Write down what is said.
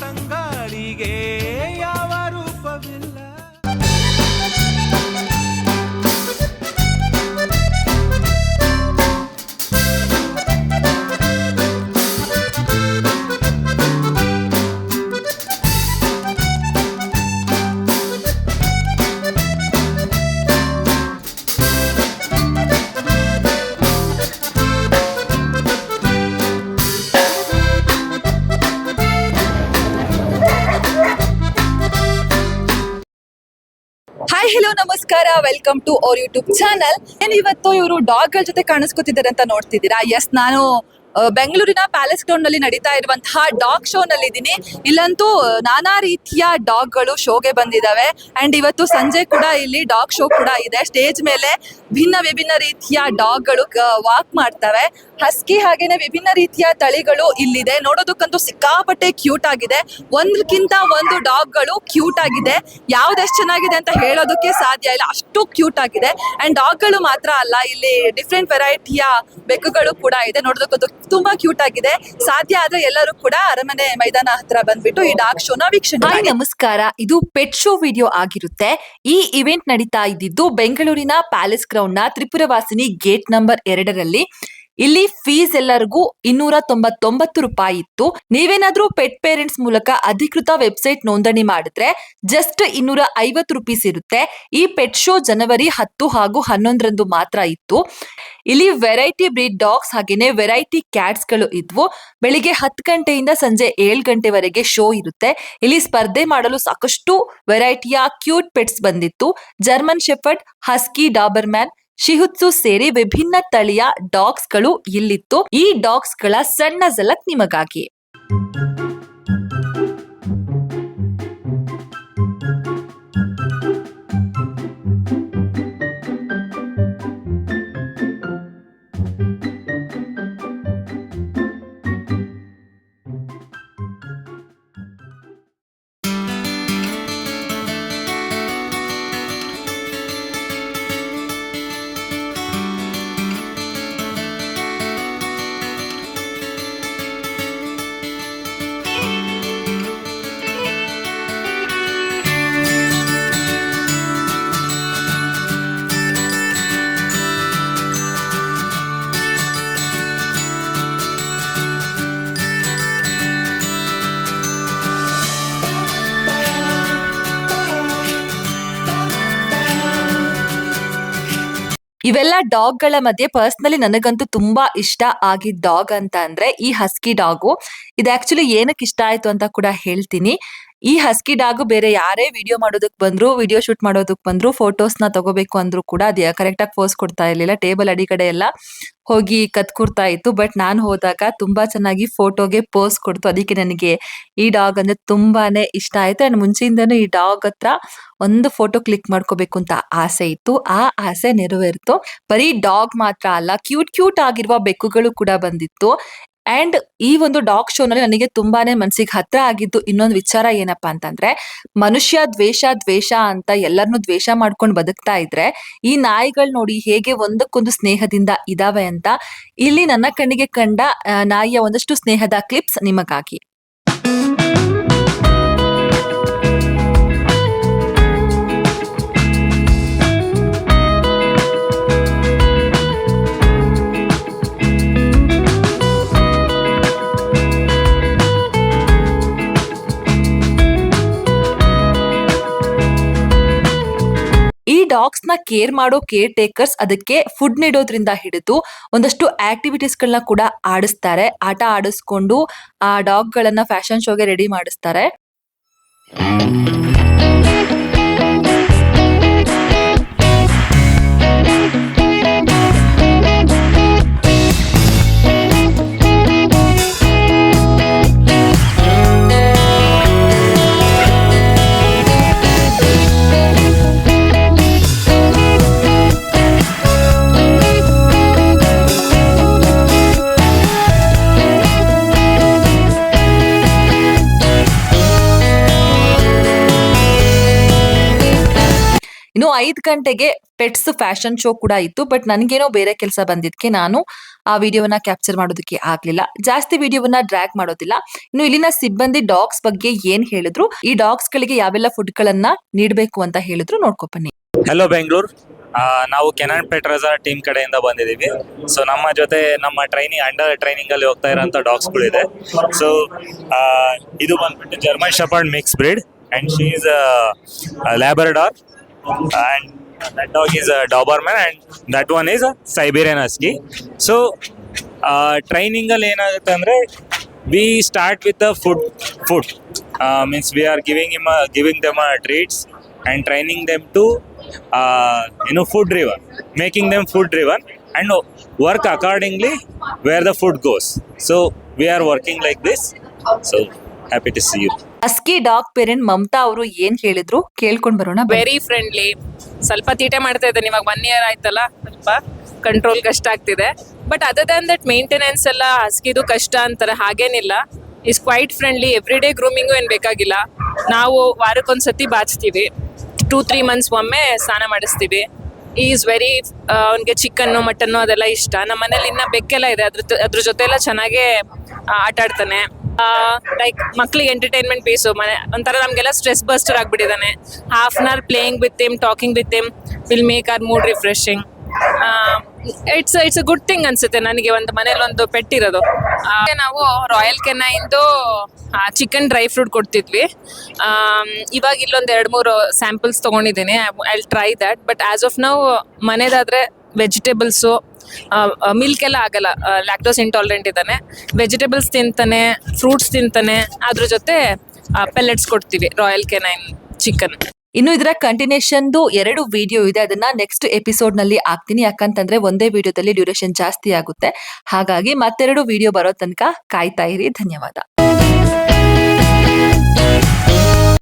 ತಂಗಾಳಿಗೆ ಯಾವ ರೂಪವಿಲ್ಲ. Hi hello ನಮಸ್ಕಾರ, welcome to our YouTube channel. ಇವತ್ತು ಇವರು ಡಾಗ್ ಗಳ ಜೊತೆ ಕಾಣಿಸ್ಕೊತಿದ್ದಾರೆ ಅಂತ ನೋಡ್ತಿದ್ದೀರಾ. ಎಸ್, ನಾನು ಬೆಂಗಳೂರಿನ ಪ್ಯಾಲೇಸ್ ಗ್ರೌಂಡ್ ನಲ್ಲಿ ನಡೀತಾ ಇರುವಂತಹ ಡಾಗ್ ಶೋ ನಲ್ಲಿ ಇದ್ದೀನಿ. ಇಲ್ಲಂತೂ ನಾನಾ ರೀತಿಯ ಡಾಗ್ ಗಳು ಶೋಗೆ ಬಂದಿದಾವೆ. ಅಂಡ್ ಇವತ್ತು ಸಂಜೆ ಕೂಡ ಇಲ್ಲಿ ಡಾಗ್ ಶೋ ಕೂಡ ಇದೆ. ಸ್ಟೇಜ್ ಮೇಲೆ ವಿಭಿನ್ನ ರೀತಿಯ ಡಾಗ್ ಗಳು ವಾಕ್ ಮಾಡ್ತವೆ. ಹಸ್ಕಿ ಹಾಗೇನೆ ವಿಭಿನ್ನ ರೀತಿಯ ತಳಿಗಳು ಇಲ್ಲಿದೆ. ನೋಡೋದಕ್ಕಂತೂ ಸಿಕ್ಕಾಪಟ್ಟೆ ಕ್ಯೂಟ್ ಆಗಿದೆ. ಒಂದಕ್ಕಿಂತ ಒಂದು ಡಾಗ್ ಗಳು ಕ್ಯೂಟ್ ಆಗಿದೆ. ಯಾವ್ದೆಷ್ಟು ಚೆನ್ನಾಗಿದೆ ಅಂತ ಹೇಳೋದಕ್ಕೆ ಸಾಧ್ಯ ಇಲ್ಲ, ಅಷ್ಟು ಕ್ಯೂಟ್ ಆಗಿದೆ. ಅಂಡ್ ಡಾಗ್ ಗಳು ಮಾತ್ರ ಅಲ್ಲ, ಇಲ್ಲಿ ಡಿಫ್ರೆಂಟ್ ವೆರೈಟಿಯ ಬೆಕ್ಕುಗಳು ಕೂಡ ಇದೆ. ನೋಡೋದಕ್ಕಂತೂ ತುಂಬಾ ಕ್ಯೂಟ್ ಆಗಿದೆ. ಸಾಧ್ಯ ಆದ್ರೆ ಎಲ್ಲರೂ ಕೂಡ ಅರಮನೆ ಮೈದಾನ ಹತ್ರ ಬಂದ್ಬಿಟ್ಟು ಈ ಡಾಗ್ ಶೋನ ವೀಕ್ಷಣೆ ಮಾಡಿ. ನಮಸ್ಕಾರ, ಇದು ಪೆಟ್ ಶೋ ವಿಡಿಯೋ ಆಗಿರುತ್ತೆ. ಈ ಇವೆಂಟ್ ನಡೀತಾ ಇದ್ದಿದ್ದು ಬೆಂಗಳೂರಿನ ಪ್ಯಾಲೇಸ್ ಗ್ರೌಂಡ್ ನ ತ್ರಿಪುರವಾಸಿನಿ ಗೇಟ್ ನಂಬರ್ 2ರಲ್ಲಿ. ಇಲ್ಲಿ ಫೀಸ್ ಎಲ್ಲರಿಗೂ 299 ರೂಪಾಯಿ ಇತ್ತು. ನೀವೇನಾದ್ರೂ ಪೆಟ್ ಪೇರೆಂಟ್ಸ್ ಮೂಲಕ ಅಧಿಕೃತ ವೆಬ್ಸೈಟ್ ನೋಂದಣಿ ಮಾಡಿದ್ರೆ ಜಸ್ಟ್ 250 ರೂಪೀಸ್ ಇರುತ್ತೆ. ಈ ಪೆಟ್ ಶೋ ಜನವರಿ 10 ಹಾಗೂ 11ರಂದು ಮಾತ್ರ ಇತ್ತು. ಇಲ್ಲಿ ವೆರೈಟಿ ಬ್ರೀಡ್ ಡಾಗ್ಸ್ ಹಾಗೇನೆ ವೆರೈಟಿ ಕ್ಯಾಟ್ಸ್ ಗಳು ಇದ್ವು. ಬೆಳಿಗ್ಗೆ 10 ಗಂಟೆಯಿಂದ ಸಂಜೆ 7 ಗಂಟೆವರೆಗೆ ಶೋ ಇರುತ್ತೆ. ಇಲ್ಲಿ ಸ್ಪರ್ಧೆ ಮಾಡಲು ಸಾಕಷ್ಟು ವೆರೈಟಿಯ ಕ್ಯೂಟ್ ಪೆಟ್ಸ್ ಬಂದಿತ್ತು. ಜರ್ಮನ್ ಶೆಫರ್ಡ್, ಹಸ್ಕಿ, ಡಾಬರ್ಮ್ಯಾನ್, ಶಿಹುತ್ಸು ಸೇರಿ ವಿಭಿನ್ನ ತಳಿಯ ಡಾಗ್ಸ್ ಗಳು ಇಲ್ಲಿತ್ತು. ಈ ಡಾಗ್ಸ್ ಗಳ ಸಣ್ಣ ಝಲಕ್ ನಿಮಗಾಗಿ. ಇವೆಲ್ಲ ಡಾಗ್ ಗಳ ಮಧ್ಯೆ ಪರ್ಸನಲಿ ನನಗಂತೂ ತುಂಬಾ ಇಷ್ಟ ಆಗಿದ್ದ ಡಾಗ್ ಅಂತ ಅಂದ್ರೆ ಈ ಹಸ್ಕಿ ಡಾಗು. ಇದು ಆಕ್ಚುಲಿ ಏನಕ್ಕೆ ಇಷ್ಟ ಆಯ್ತು ಅಂತ ಕೂಡ ಹೇಳ್ತೀನಿ. ಈ ಹಸ್ಕಿ ಡಾಗು ಬೇರೆ ಯಾರೇ ವಿಡಿಯೋ ಮಾಡೋದಕ್ ಬಂದ್ರು, ವಿಡಿಯೋ ಶೂಟ್ ಮಾಡೋದಕ್ ಬಂದ್ರು, ಫೋಟೋಸ್ ನ ತಗೋಬೇಕು ಅಂದ್ರು ಕೂಡ ಅದೇ ಕರೆಕ್ಟ್ ಆಗಿ ಪೋಸ್ ಕೊಡ್ತಾ ಇರ್ಲಿಲ್ಲ. ಟೇಬಲ್ ಅಡಿಗಡೆ ಎಲ್ಲ ಹೋಗಿ ಕತ್ಕೂರ್ತಾ ಇತ್ತು. ಬಟ್ ನಾನು ಹೋದಾಗ ತುಂಬಾ ಚೆನ್ನಾಗಿ ಫೋಟೋಗೆ ಪೋಸ್ ಕೊಡ್ತು. ಅದಕ್ಕೆ ನನಗೆ ಈ ಡಾಗ್ ಅಂದ್ರೆ ತುಂಬಾನೇ ಇಷ್ಟ ಆಯ್ತು. ಅಂಡ್ ಮುಂಚೆಯಿಂದನೂ ಈ ಡಾಗ್ ಹತ್ರ ಒಂದು ಫೋಟೋ ಕ್ಲಿಕ್ ಮಾಡ್ಕೋಬೇಕು ಅಂತ ಆಸೆ ಇತ್ತು. ಆ ಆಸೆ ನೆರವೇರಿತು. ಬರೀ ಡಾಗ್ ಮಾತ್ರ ಅಲ್ಲ, ಕ್ಯೂಟ್ ಆಗಿರುವ ಬೆಕ್ಕುಗಳು ಕೂಡ ಬಂದಿತ್ತು. ಅಂಡ್ ಈ ಒಂದು ಡಾಗ್ ಶೋ ನಲ್ಲಿ ನನಗೆ ತುಂಬಾನೇ ಮನಸ್ಸಿಗೆ ಹತ್ರ ಆಗಿದ್ದು ಇನ್ನೊಂದು ವಿಚಾರ ಏನಪ್ಪಾ ಅಂತಂದ್ರೆ, ಮನುಷ್ಯ ದ್ವೇಷ ಅಂತ ಎಲ್ಲರನ್ನು ದ್ವೇಷ ಮಾಡ್ಕೊಂಡು ಬದುಕ್ತಾ ಇದ್ರೆ ಈ ನಾಯಿಗಳು ನೋಡಿ ಹೇಗೆ ಒಂದಕ್ಕೊಂದು ಸ್ನೇಹದಿಂದ ಇದಾವೆ ಅಂತ. ಇಲ್ಲಿ ನನ್ನ ಕಣ್ಣಿಗೆ ಕಂಡ ನಾಯಿಯ ಒಂದಷ್ಟು ಸ್ನೇಹದ ಕ್ಲಿಪ್ಸ್ ನಿಮಗಾಗಿ. ಈ ಡಾಗ್ಸ್ ನ ಕೇರ್ ಮಾಡೋ ಕೇರ್ ಟೇಕರ್ಸ್ ಅದಕ್ಕೆ ಫುಡ್ ನೀಡೋದ್ರಿಂದ ಹಿಡಿದು ಒಂದಷ್ಟು ಆಕ್ಟಿವಿಟೀಸ್ ಗಳನ್ನ ಕೂಡ ಆಡಿಸ್ತಾರೆ. ಆಟ ಆಡಿಸ್ಕೊಂಡು ಆ ಡಾಗ್ ಗಳನ್ನ ಫ್ಯಾಷನ್ ಶೋಗೆ ರೆಡಿ ಮಾಡಿಸ್ತಾರೆ. ಇನ್ನು 5 ಗಂಟೆಗೆ ಪೆಟ್ಸ್ ಫ್ಯಾಷನ್ ಶೋ ಕೂಡ ಇತ್ತು. ಬಟ್ ನನ್ಗೇನೋ ಬೇರೆ ಕೆಲಸ ಬಂದಿದ್ಕೆ ನಾನು ಆ ವಿಡಿಯೋವನ್ನ ಕ್ಯಾಪ್ಚರ್ ಮಾಡೋದಕ್ಕೆ ಆಗ್ಲಿಲ್ಲ. ಜಾಸ್ತಿ ವಿಡಿಯೋವನ್ನ ಡ್ರ್ಯಾಗ್ ಮಾಡೋದಿಲ್ಲ. ಇನ್ನು ಇಲ್ಲಿನ ಸಿಬ್ಬಂದಿ ಡಾಗ್ಸ್ ಬಗ್ಗೆ ಏನ್ ಹೇಳಿದ್ರು, ಈ ಡಾಗ್ಸ್ ಗಳಿಗೆ ಯಾವೆಲ್ಲ ಫುಡ್ ಗಳನ್ನ ನೀಡಬೇಕು ಅಂತ ಹೇಳಿದ್ರು, ನೋಡ್ಕೊ ಬನ್ನಿ. ಹಲೋ ಬೆಂಗಳೂರು, ನಾವು ಕೆನಾನ್ ಪೆಟ್ರಜಾ ಟೀಮ್ ಕಡೆಯಿಂದ ಬಂದಿದ್ದೀವಿ. ಸೊ ನಮ್ಮ ಜೊತೆ ನಮ್ಮ ಅಂಡರ್ ಟ್ರೈನಿಂಗ್ ಅಲ್ಲಿ ಹೋಗ್ತಾ ಇರೋಂಥ ಡಾಗ್ಸ್ಗಳಿದೆ. ಸೊ ಇದು ಬಂದ್ಬಿಟ್ಟು German shepherd mix breed and she is Labrador and that dog is a Doberman and that one is a Siberian Husky. So training ಅಲ್ಲಿ ಏನಾಗುತ್ತೆ ಅಂದ್ರೆ we start with the food means we are giving them treats and training them to food driven, making them food driven and work accordingly where the food goes. So we are working like this. So happy to see you. Husky dog parent Mamata ಅವರು ಏನ್ ಹೇಳಿದ್ರು ಕೇಳ್ಕೊಂಡ್ ಬರೋಣ. Very friendly, ಸ್ವಲ್ಪ ತೀಟೆ ಮಾಡ್ತಾ ಇದ್ದಾನೆ. ಇವಾಗ 1 year ಆಯ್ತಲ್ಲ, ಸ್ವಲ್ಪ ಕಂಟ್ರೋಲ್ ಕಷ್ಟ ಆಗ್ತಿದೆ. But other than that maintenance ಎಲ್ಲ ಹಸ್ಕಿದು ಕಷ್ಟ ಅಂತಾರೆ, ಹಾಗೇನಿಲ್ಲ. Is quite friendly. Every day grooming ಏನು ಬೇಕಾಗಿಲ್ಲ. ನಾವು ವಾರಕ್ಕೊಂದ್ಸತಿ ಬಾಚ್ತೀವಿ, 2-3 months ಒಮ್ಮೆ ಸ್ನಾನ ಮಾಡಿಸ್ತೀವಿ. ಈಸ್ ವೆರಿ, ಅವ್ನಿಗೆ ಚಿಕನ್ನು ಮಟನ್ನು ಅದೆಲ್ಲ ಇಷ್ಟ. ನಮ್ಮ ಮನೇಲಿ ಇನ್ನ ಬೆಕ್ಕೆಲ್ಲ ಇದೆ, ಅದ್ರ ಜೊತೆ ಎಲ್ಲ ಚೆನ್ನಾಗೇ ಆಟ ಆಡ್ತಾನೆ. ಲೈಕ್ ಮಕ್ಳಿಗೆ ಎಂಟರ್ಟೈನ್ಮೆಂಟ್ ಪೀಸು. ಒಂಥರ ನಮಗೆಲ್ಲ ಸ್ಟ್ರೆಸ್ ಬಸ್ಟರ್ ಆಗ್ಬಿಟ್ಟಿದ್ದಾನೆ. Half an hour playing with him, talking with him will make our mood refreshing. It's a good thing ಅನ್ಸುತ್ತೆ ನನಗೆ ಒಂದು ಮನೇಲಿ ಒಂದು ಪೆಟ್ ಇರೋದು. ನಾವು ರಾಯಲ್ ಕೆನೈನ್ದು ಚಿಕನ್ ಡ್ರೈ ಫ್ರೂಟ್ ಕೊಡ್ತಿದ್ವಿ. ಇವಾಗ ಇಲ್ಲೊಂದು 2-3 ಸ್ಯಾಂಪಲ್ಸ್ ತೊಗೊಂಡಿದ್ದೀನಿ. I will try that. But as of now ಮನೇದಾದರೆ ವೆಜಿಟೇಬಲ್ಸು, ಮಿಲ್ಕ್ ಎಲ್ಲ ಆಗಲ್ಲ, ಲ್ಯಾಕ್ಟೋಸ್ ಇಂಟಾಲರೆಂಟ್ ಇದ್ದಾನೆ. ವೆಜಿಟೇಬಲ್ಸ್ ತಿಂತಾನೆ, ಫ್ರೂಟ್ಸ್ ತಿಂತಾನೆ, ಅದ್ರ ಜೊತೆ ಪೆಲೆಟ್ಸ್ ಕೊಡ್ತೀವಿ ರಾಯಲ್ ಕೆನೈನ್ ಚಿಕನ್. ಇನ್ನು ಇದರ ಕಂಟಿನ್ಯೂಷನ್ 2 ವಿಡಿಯೋ ಇದೆ, ಅದನ್ನ ನೆಕ್ಸ್ಟ್ ಎಪಿಸೋಡ್ ನಲ್ಲಿ ಹಾಕ್ತೀನಿ. ಯಾಕಂತಂದ್ರೆ ಒಂದೇ ವಿಡಿಯೋದಲ್ಲಿ ಡ್ಯೂರೇಷನ್ ಜಾಸ್ತಿ ಆಗುತ್ತೆ. ಹಾಗಾಗಿ ಮತ್ತೆರಡು ವಿಡಿಯೋ ಬರೋ ತನಕ ಕಾಯ್ತಾ ಇರಿ. ಧನ್ಯವಾದ.